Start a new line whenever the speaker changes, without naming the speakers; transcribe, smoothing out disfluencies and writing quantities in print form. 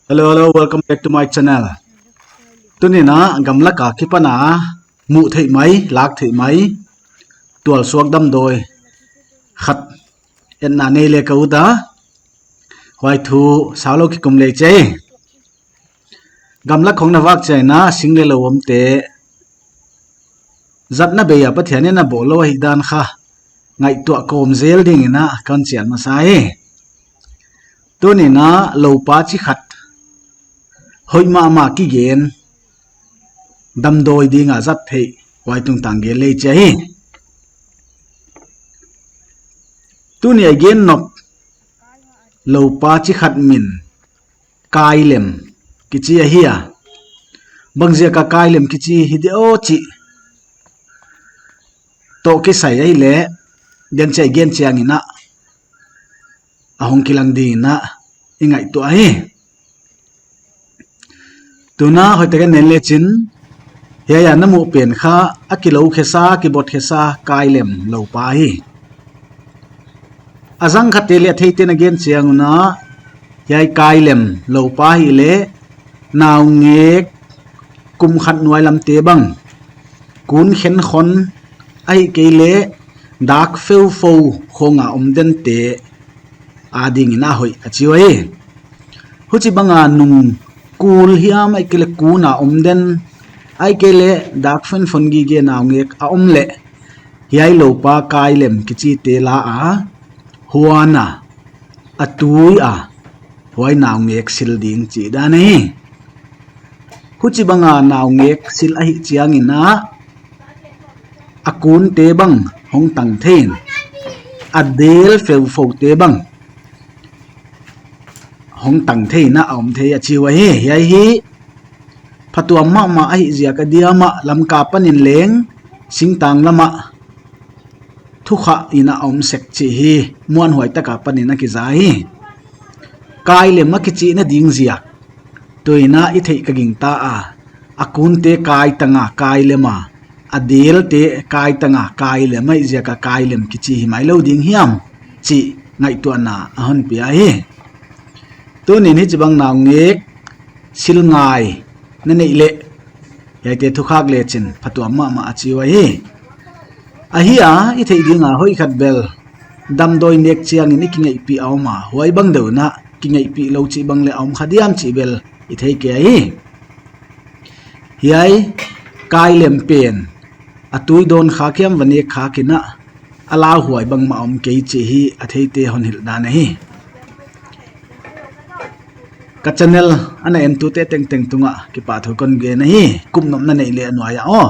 Hello, welcome back to my channel. Tuni na gamla ka kipana mu thei mai lak thei mai tual suak dam doi khat en na nei le ka uda hoi thu salo ki kum le che gamla khong na wak chai na single lo om te zat na be ya pathian na bolo hi dan kha ngai tu kom zel ding na kan chian ma sai tuni na lo pa chi khat hoi ma ki gen dam doi ding a zat thei wai tung tang ge le chai tuni again nok lo pa chi khat min kai lem ki chi a hi a bang je ka kai lem ki chi hi de o chi to ke sai ai le den chai gen chiang ina ahong kilang di na ingai to ai tuna hoi te nen le chin ya ya namu pen kha akilo khesa ki bot khesa kai lem lo pa hi azang khate le thei ten again chiang na yai kai lem lo pa hi le naw ngek kum khat nuai lam te bang kun khen khon ai ke le dak feu fo khonga den te ading ina hoi achiwai huchi banga nung kul hiam ai kele kuna den ai kele dak fen fon gi ge naw ngek a le yai lo pa kai lem ki chi te la a huana atui a hoi naw ngek sil ding chi da nei huchi banga naw ngek sil a hi chiang ina akun te bang hong tang thein adel feu fo te bang hong tang thei na om thei a chi wa he yai hi phatuam ma ai zia ka dia ma lam ka panin leng sing tang lama thukha ina om sek chi hi muan hoi ta ka panin na ki zai kai le ma ki chi na ding zia toina i thei ka ging ta a akun te kai tanga kai le ma adel te kai tanga kai le mai zia ka kai lem ki chi hi mai lo ding hiam chi ngai tu na ahon pi a hi tu ni ni chibang naw ngek sil ngai na nei le yai te thu khak le chin phatuam ma achi wa hi a hi a i thei dinga hoi khat bel dam doi nek chiang ni ki ngai pi aw ma huai bang deu na ki ngai pi lo chi bang le om khadiam chi bel i thei ke hi yai kai lem pen atui don kha khiam wani kha kina ala huai bang ma om ke chi hi a thei te hon hil da nei ka channel ana en tu te teng teng tunga ki pa tho kon ge nahi kum nom na nei le anwa ya o